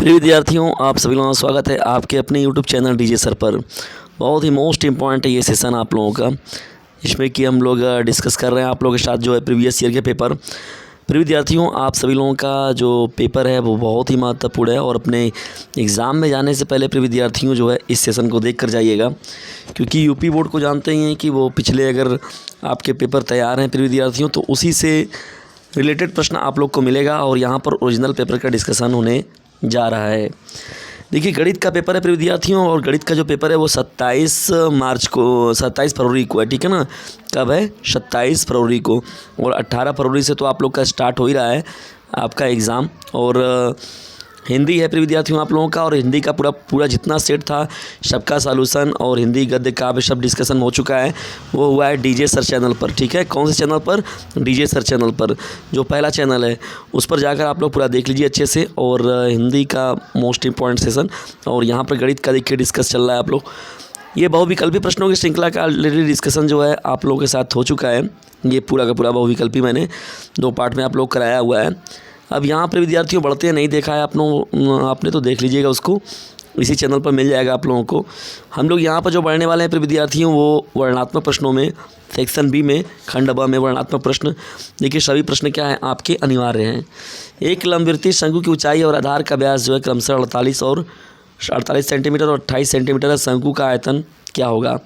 प्रिय विद्यार्थियों, आप सभी लोगों का स्वागत है आपके अपने यूट्यूब चैनल डीजे सर पर। बहुत ही मोस्ट इम्पॉर्टेंट है ये सेशन आप लोगों का, इसमें कि हम लोग डिस्कस कर रहे हैं आप लोगों के साथ जो है प्रीवियस ईयर के पेपर। प्रिय विद्यार्थियों, आप सभी लोगों का जो पेपर है वो बहुत ही महत्वपूर्ण है और अपने एग्ज़ाम में जाने से पहले प्रिय विद्यार्थियों जो है इस सेशन को देख कर जाइएगा, क्योंकि यूपी बोर्ड को जानते ही हैं कि वो पिछले अगर आपके पेपर तैयार हैं प्रिय विद्यार्थियों तो उसी से रिलेटेड प्रश्न आप लोग को मिलेगा और यहाँ पर ओरिजिनल पेपर का डिस्कशन होने जा रहा है। देखिए, गणित का पेपर है प्रिय विद्यार्थियों, और गणित का जो पेपर है वो 27 फरवरी को है, ठीक है ना। कब है? 27 फरवरी को, और 18 फरवरी से तो आप लोग का स्टार्ट हो ही रहा है आपका एग्ज़ाम। और हिंदी है प्रिय विद्यार्थियों आप लोगों का, और हिंदी का पूरा जितना सेट था सबका सॉल्यूशन और हिंदी गद्य काव्य सब डिस्कशन हो चुका है। वो हुआ है डीजे सर चैनल पर, ठीक है। कौन से चैनल पर? डीजे सर चैनल पर, जो पहला चैनल है उस पर जाकर आप लोग पूरा देख लीजिए अच्छे से। और हिंदी का मोस्ट इम्पॉर्टेंट सेशन, और यहाँ पर गणित का देखिए डिस्कस चल रहा है आप लोग। ये बहुविकल्पी प्रश्नों की श्रृंखला का ऑलरेडी डिस्कशन जो है आप लोगों के साथ हो चुका है। ये पूरा का पूरा बहुविकल्पी मैंने 2 पार्ट में आप लोग कराया हुआ है। अब यहाँ पर विद्यार्थियों बढ़ते हैं, नहीं देखा है आपने तो देख लीजिएगा उसको, इसी चैनल पर मिल जाएगा आप लोगों को। हम लोग यहाँ पर जो बढ़ने वाले हैं प्रिय विद्यार्थियों वो वर्णनात्मक प्रश्नों में सेक्शन बी में खंड ब में वर्णनात्मक प्रश्न। देखिए, सभी प्रश्न क्या हैं आपके अनिवार्य हैं। एक लंबवृत्तीय शंकु की ऊंचाई और आधार का व्यास जो है क्रमशः 48 सेंटीमीटर और 28 सेंटीमीटर है। शंकु का आयतन क्या होगा?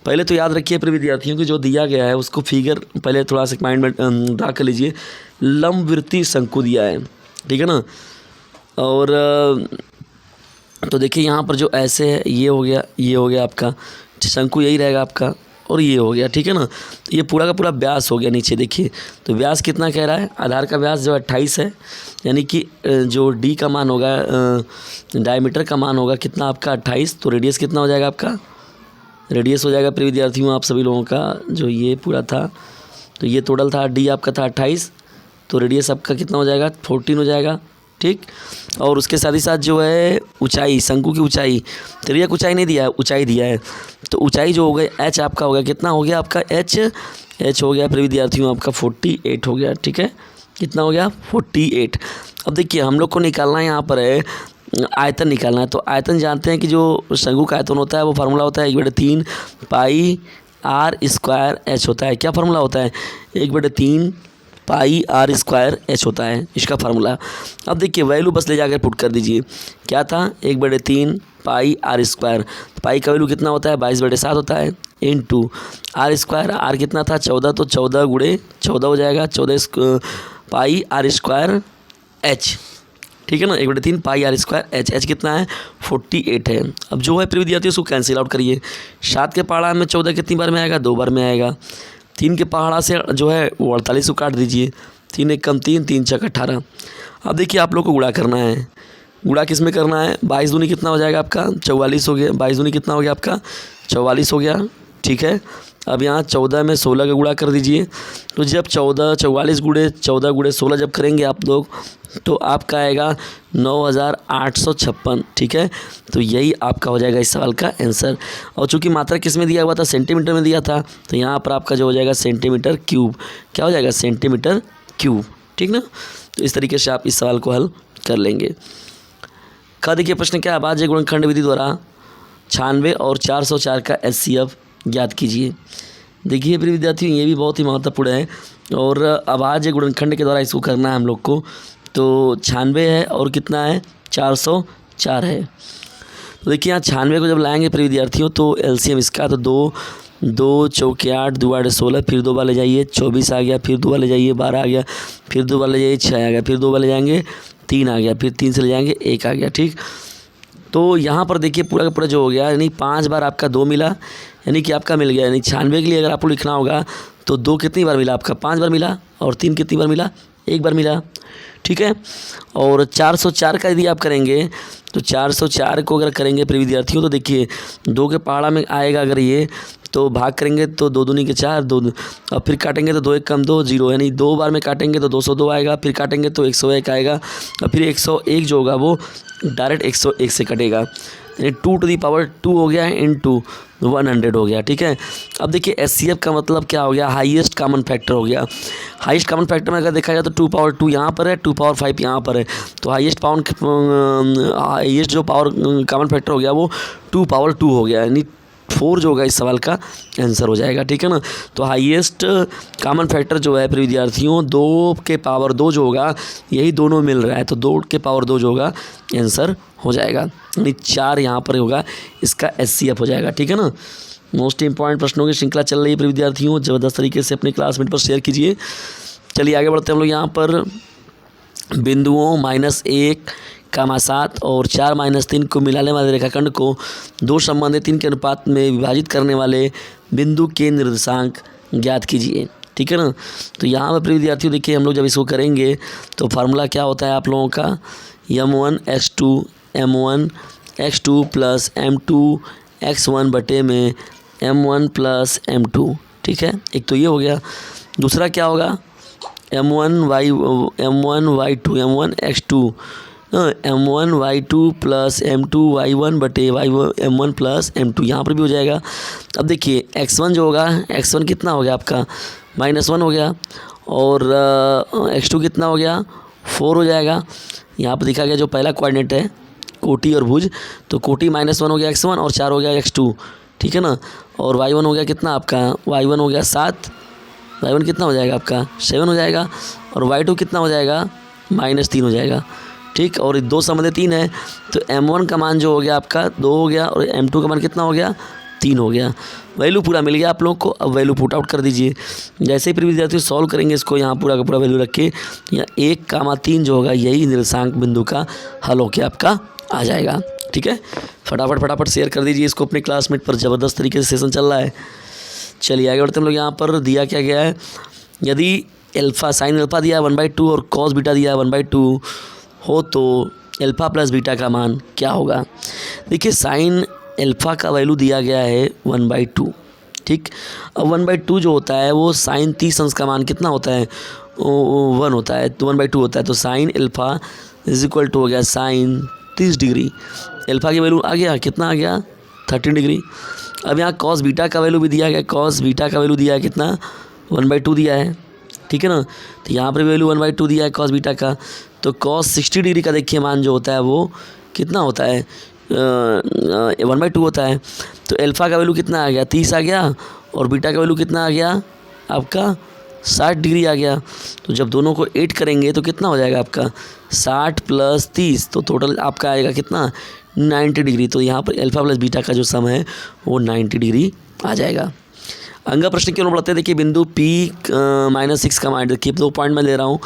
पहले तो याद रखिए प्रिय विद्यार्थियों की जो दिया गया है उसको फिगर पहले थोड़ा सा माइंड में ड्रा कर लीजिए। लंबवृत्तीय शंकु दिया है, ठीक है ना। और तो देखिए यहाँ पर जो ऐसे है ये हो गया आपका शंकु, यही रहेगा आपका, और ये हो गया, ठीक है ना। तो ये पूरा का पूरा व्यास हो गया नीचे देखिए। तो व्यास कितना कह रहा है? आधार का व्यास जो 28 है, यानी कि जो डी का मान होगा, डायमीटर का मान होगा कितना आपका 28। तो रेडियस कितना हो जाएगा आपका? रेडियस हो जाएगा प्रिय विद्यार्थियों आप सभी लोगों का जो ये पूरा था, तो ये टोटल था डी आपका था 28, तो रेडियस आपका कितना हो जाएगा? 14 हो जाएगा, ठीक। और उसके साथ ही साथ जो है ऊंचाई, शंकु की ऊंचाई, तिर्यक ऊंचाई नहीं दिया है, ऊंचाई दिया है। तो ऊंचाई जो हो गई एच आपका हो गया, कितना हो गया आपका? एच हो गया प्रिय विद्यार्थियों आपका 48 हो गया, ठीक है। कितना हो गया? 48। अब देखिए हम लोग को निकालना है यहाँ पर है आयतन निकालना है। तो आयतन जानते हैं कि जो शंकु का आयतन होता है वो फार्मूला होता है 1/3 पाई आर स्क्वायर एच होता है। क्या फार्मूला होता है? 1/3 पाई आर स्क्वायर एच होता है इसका फार्मूला। अब देखिए वैल्यू बस ले जाकर पुट कर दीजिए। क्या था? 1/3 पाई आर स्क्वायर। पाई का वैल्यू कितना होता है? 22/7 होता है, इनटू आर स्क्वायर। आर कितना था? 14, तो 14 गुणे 14 हो जाएगा, 14 पाई आर स्क्वायर एच, ठीक है ना। 1/3 पाई आर स्क्वायर एच कितना है? 48 है। अब जो है प्रिय विद्यार्थियों उसको कैंसिल आउट करिए। 7 के पहाड़ा में 14 कितनी बार में आएगा? 2 बार में आएगा। 3 के पहाड़ा से जो है वो 48 को काट दीजिए। 3 1 कम 3, 3 6 18। अब देखिए आप लोग को गुणा करना है। गुणा किस में करना है? 22 दूनी कितना हो जाएगा आपका? 44 हो गया। 22 दूनी कितना हो गया आपका? 44 हो गया, ठीक है। अब यहाँ 14 में 16 का गुणा कर दीजिए। तो जब 44 गुणे 14 गुणे 16 जब करेंगे आप लोग तो आपका आएगा 9856, ठीक है। तो यही आपका हो जाएगा इस सवाल का आंसर। और चूंकि मात्रा किस में दिया हुआ था? सेंटीमीटर में दिया था, तो यहाँ पर आपका जो हो जाएगा सेंटीमीटर क्यूब। क्या हो जाएगा? सेंटीमीटर क्यूब, ठीक ना। तो इस तरीके से आप इस सवाल को हल कर लेंगे। देखिए प्रश्न क्या है? अभाज्य गुणनखंड विधि द्वारा 96 और 404 का HCF ज्ञात कीजिए। देखिए प्रिय विद्यार्थियों ये भी बहुत ही महत्वपूर्ण है, और अभाज्य गुणनखंड के द्वारा इसको करना है हम लोग को। तो 96 है और कितना है? 404 है। तो देखिए यहाँ 96 को जब लाएंगे प्रिय विद्यार्थियों तो LCM इसका, तो 2 चौके 8, 2 8 16, फिर 2 बार ले जाइए 24 आ गया, फिर 2 बार ले जाइए 12 आ गया, फिर 2 बार ले जाइए 6 आ गया, फिर 2 बार ले जाएंगे 3 आ गया, फिर 3 से ले जाएंगे 1 आ गया, ठीक। तो यहाँ पर देखिए पूरा का पूरा जो हो गया, यानी 5 बार आपका 2 मिला, यानी कि आपका मिल गया। यानी 96 के लिए अगर आपको लिखना होगा तो 2 कितनी बार मिला आपका? 5 बार मिला, और 3 कितनी बार मिला? 1 बार मिला, ठीक है। और 404 का यदि आप करेंगे तो 404 को अगर करेंगे प्रिय विद्यार्थियों तो देखिए 2 के पहाड़ा में आएगा अगर ये, तो भाग करेंगे तो 2 दूनी के 4, 2 और फिर काटेंगे तो 2 1 कम 2 0, यानी 2 बार में काटेंगे तो 202 आएगा, फिर काटेंगे तो 101 आएगा, और फिर 101 जो होगा वो डायरेक्ट 101 से कटेगा। यानी 2 टू दी पावर 2 हो गया इंटू 100 हो गया। ठीक है, अब देखिए HCF का मतलब क्या हो गया, हाईएस्ट कॉमन फैक्टर हो गया। हाईएस्ट कॉमन फैक्टर में अगर देखा जाए तो 2 पावर 2 यहाँ पर है, 2 पावर 5 यहाँ पर है, तो हाईएस्ट जो पावर कॉमन फैक्टर हो गया वो 2 पावर 2 हो गया, यानी 4 जो होगा इस सवाल का आंसर हो जाएगा। ठीक है ना, तो हाईएस्ट कॉमन फैक्टर जो है फिर विद्यार्थियों 2 के पावर 2 जो होगा यही दोनों मिल रहा है, तो 2 के पावर 2 जो होगा आंसर हो जाएगा, यानी 4 यहाँ पर होगा, इसका HCF हो जाएगा। ठीक है ना, मोस्ट इंपॉर्टेंट प्रश्नों की श्रृंखला चल रही है फिर विद्यार्थियों, ज़बरदस्त तरीके से अपने क्लासमेट पर शेयर कीजिए। चलिए आगे बढ़ते हैं हम लोग। यहाँ पर बिंदुओं -1, 7 और 4 -3 को मिलाने वाले रेखाखंड को 2 संबंधित 3 के अनुपात में विभाजित करने वाले बिंदु के निर्देशांक ज्ञात कीजिए। ठीक है ना, तो यहाँ पर प्रिय विद्यार्थियों देखिए हम लोग जब इसको करेंगे तो फार्मूला क्या होता है आप लोगों का, m1 प्लस m2 x1 बटे में m1 प्लस m2। ठीक है, एक तो ये हो गया। दूसरा क्या होगा, m1 y2 plus m2 y1 बटे m1 प्लस m2, यहाँ पर भी हो जाएगा। अब देखिए x1 जो होगा, x1 कितना हो गया आपका -1 हो गया, और x2 कितना हो गया 4 हो जाएगा। यहाँ पर दिखा गया जो पहला कोऑर्डिनेट है कोटि और भुज, तो कोटि -1 हो गया x1 और 4 हो गया x2। ठीक है ना, और y1 हो गया कितना आपका, y1 हो गया 7, y1 कितना हो जाएगा आपका 7 हो जाएगा, और y2 कितना हो जाएगा -3 हो जाएगा। ठीक, और 2 संबंधित 3 है, तो m1 का मान जो हो गया आपका 2 हो गया, और m2 का मान कितना हो गया 3 हो गया। वैल्यू पूरा मिल गया आप लोग को, अब वैल्यू पुट आउट कर दीजिए। जैसे ही फिर विद्यार्थी सॉल्व करेंगे इसको, यहाँ पूरा का पूरा वैल्यू रख के, यहाँ 1, 3 जो होगा यही निर्देशांक बिंदु का हल होके आपका आ जाएगा। ठीक है, फटाफट शेयर कर दीजिए इसको अपने क्लासमेट पर, ज़बरदस्त तरीके से सेशन चल रहा है। चलिए आगे बढ़ते हम लोग। यहाँ पर दिया क्या गया है, यदि साइन अल्फ़ा दिया है 1/2 और कॉस बीटा दिया है 1/2 हो तो अल्फ़ा प्लस बीटा का मान क्या होगा। देखिए साइन अल्फ़ा का वैल्यू दिया गया है 1/2। ठीक, अब 1/2 जो होता है वो साइन 30 अंश का मान कितना होता है 1 होता है, तो 1/2 होता है, तो sine alpha is equal to हो गया साइन 30 डिग्री। अल्फ़ा की वैल्यू आ गया कितना आ गया 30 डिग्री। अब यहाँ कॉस बीटा का वैल्यू भी दिया गया, कॉस बीटा का वैल्यू दिया है कितना 1/2 दिया है। ठीक है ना, तो यहाँ पर वैल्यू 1/2 दिया है कॉस बीटा का, तो कॉस 60 डिग्री का देखिए मान जो होता है वो कितना होता है 1/2 होता है। तो अल्फ़ा का वैल्यू कितना आ गया 30 आ गया, और बीटा का वैल्यू कितना आ गया आपका 60 डिग्री आ गया। तो जब दोनों को 8 करेंगे तो कितना हो जाएगा आपका 60 + 30, तो टोटल आपका आएगा कितना 90 डिग्री। तो यहाँ पर अल्फ़ा प्लस बीटा का जो सम है वो 90 डिग्री आ जाएगा। अंगा प्रश्न क्यों बढ़ते हैं, देखिए बिंदु P -6 का मान, देखिए 2 पॉइंट मैं ले रहा हूँ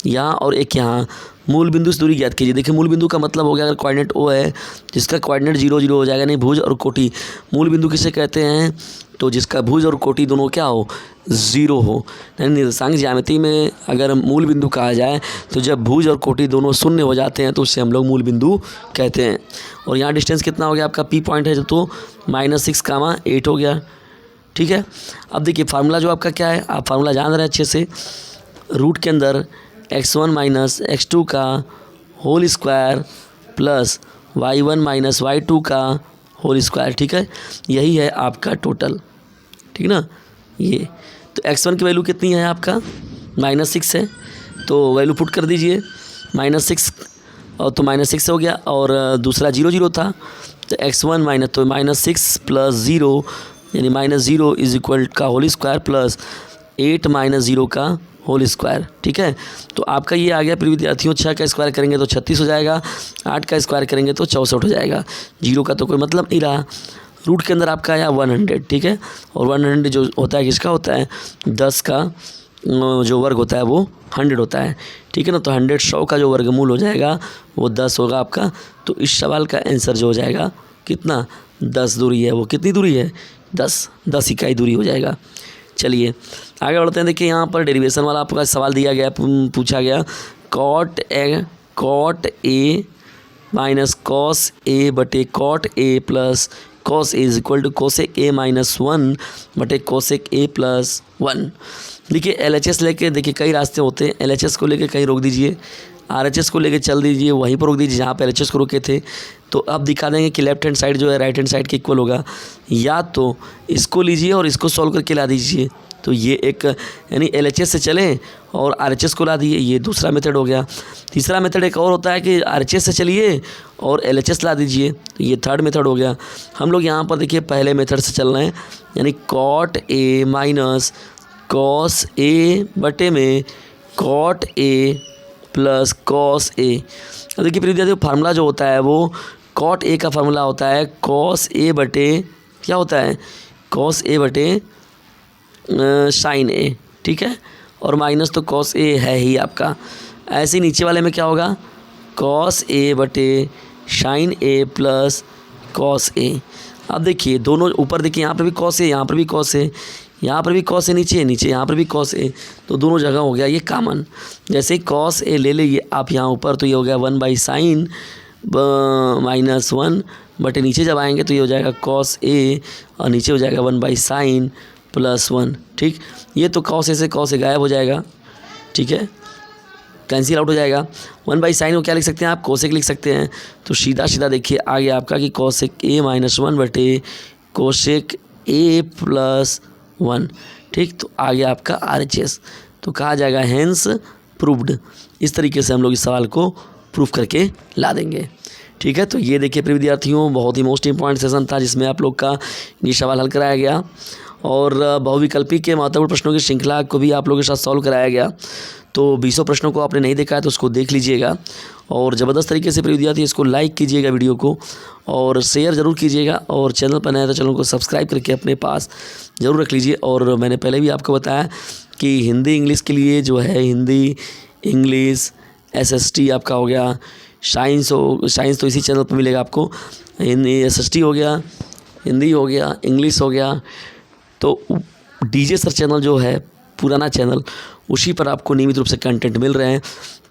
यहाँ और एक यहाँ। मूल बिंदु से दूरी ज्ञात कीजिए। देखिए मूल बिंदु का मतलब हो गया अगर कोऑर्डिनेट O है जिसका कोऑर्डिनेट 0 0 हो जाएगा, नहीं भुज और कोटि। मूल बिंदु किसे कहते हैं, तो जिसका भुज और कोटि दोनों क्या हो 0 हो। यानी निर्देशांक ज्यामिति में अगर मूल बिंदु कहा जाए तो जब भुज और कोटि दोनों शून्य हो जाते हैं तो उससे हम लोग मूल बिंदु कहते हैं। और यहाँ डिस्टेंस कितना हो गया आपका P पॉइंट है तो -6, 8 हो गया। ठीक है, अब देखिए फार्मूला जो आपका क्या है, आप फार्मूला जान रहे हैं अच्छे से। रूट के अंदर x1 - x2 का whole square plus y1 - y2 का होल स्क्वायर। ठीक है, यही है आपका टोटल। ठीक ना, ये तो x1 की वैल्यू कितनी है आपका -6 है, तो वैल्यू पुट कर दीजिए -6, और तो -6 हो गया, और दूसरा 0 0 था, तो x1 तो -6 + 0 यानी -0 इज इक्वल का होल स्क्वायर प्लस 8 - 0 का होल स्क्वायर। ठीक है, तो आपका ये आ गया प्रिय विद्यार्थियों। 6 का स्क्वायर करेंगे तो 36 हो जाएगा, 8 का स्क्वायर करेंगे तो 64 हो जाएगा। 0 का तो कोई मतलब नहीं रहा। रूट के अंदर आपका आया 100। ठीक है, और 100 जो होता है किसका होता है 10 का जो वर्ग होता है वो 100 होता है। ठीक है ना, तो 100 का जो वर्गमूल हो जाएगा वो 10 होगा आपका। तो इस सवाल का आंसर जो हो जाएगा कितना 10 दूरी है, वो कितनी दूरी है 10 इकाई दूरी हो जाएगा। चलिए आगे बढ़ते हैं। देखिए यहाँ पर डेरिवेशन वाला आपका सवाल दिया गया, पूछा गया cot A minus cos A बटे cot A plus cos A is equal to cosec A -1 बटे कोसेक ए +1। देखिए LHS लेके देखिए कई रास्ते होते हैं, LHS को लेके कहीं रोक दीजिए, RHS को लेके चल दीजिए, वहीं पर रोक दीजिए जहाँ पे LHS को रोके थे। तो अब दिखा देंगे कि लेफ्ट हैंड साइड जो है राइट हैंड साइड के इक्वल होगा। या तो इसको लीजिए और इसको सॉल्व करके ला दीजिए। तो ये एक यानी LHS से चलें और RHS को ला दिए, ये दूसरा मेथड हो गया। तीसरा मेथड एक और होता है कि RHS से चलिए और LHS ला दीजिए, तो ये थर्ड मेथड हो गया। हम लोग यहाँ पर देखिए पहले मेथड से चल रहे हैं, यानी cot A minus cos A बटे में cot A plus cos A। अब देखिए प्रिय विद्यार्थियों, फार्मूला जो होता है वो cot A का फार्मूला होता है cos A बटे क्या होता है, cos A बटे sin A, ठीक है। और माइनस तो cos A है ही आपका। ऐसे ही नीचे वाले में क्या होगा, cos A बटे sin A plus cos A। अब देखिए दोनों ऊपर देखिए, यहाँ पर भी cos A, यहाँ पर भी cos A, यहाँ पर भी cos A, नीचे यहाँ पर भी cos A, तो दोनों जगह हो गया ये कॉमन। जैसे ही cos A ले लीजिए आप यहाँ ऊपर, तो ये हो गया 1/sin माइनस 1 बटे नीचे जब आएंगे तो ये हो जाएगा cos A और नीचे हो जाएगा 1/sin प्लस 1, ठीक। ये तो cos A से cos A गायब हो जाएगा, ठीक है, कैंसिल आउट हो जाएगा। 1/sin को क्या लिख सकते हैं आप, cosec लिख सकते हैं। तो सीधा सीधा देखिए आ गया आपका कि cosec A माइनस 1 बटे cosec A प्लस 1, ठीक। तो आ गया आपका RHS, तो कहा जाएगा हैंस प्रूव्ड। इस तरीके से हम लोग इस सवाल को प्रूव करके ला देंगे, ठीक है। तो ये देखिए प्रिय विद्यार्थियों, बहुत ही मोस्ट इंपॉर्टेंट सेशन था जिसमें आप लोग का ये सवाल हल कराया गया और बहुविकल्पी के महत्वपूर्ण प्रश्नों की श्रृंखला को भी आप लोगों के साथ सॉल्व कराया गया। तो 20 प्रश्नों को आपने नहीं देखा है तो उसको देख लीजिएगा और ज़बरदस्त तरीके से प्रिय विद्यार्थी इसको लाइक कीजिएगा वीडियो को और शेयर ज़रूर कीजिएगा और चैनल पर नया तो चैनल को सब्सक्राइब करके अपने पास ज़रूर रख लीजिए। और मैंने पहले भी आपको बताया कि हिंदी इंग्लिश के लिए जो है हिंदी इंग्लिश SST आपका हो गया, साइंस तो इसी चैनल पर मिलेगा आपको, हिंदी SST हो गया, हिंदी हो गया, इंग्लिश हो गया। तो DJ सर चैनल जो है पुराना चैनल, उसी पर आपको नियमित रूप से कंटेंट मिल रहे हैं,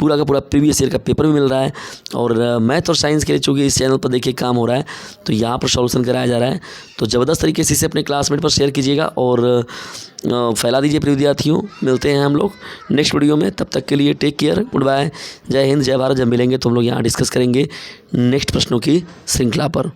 पूरा का पूरा प्रीवियस ईयर का पेपर भी मिल रहा है। और मैथ और साइंस के लिए चूँकि इस चैनल पर देखिए काम हो रहा है तो यहाँ पर सॉल्यूशन कराया जा रहा है। तो ज़बरदस्त तरीके से इसे अपने क्लासमेट पर शेयर कीजिएगा और फैला दीजिए प्रिय विद्यार्थियों। मिलते हैं हम लोग नेक्स्ट वीडियो में, तब तक के लिए टेक केयर, गुड बाय, जय हिंद, जय भारत। जब मिलेंगे तो हम लोग यहाँ डिस्कस करेंगे नेक्स्ट प्रश्नों की श्रृंखला पर।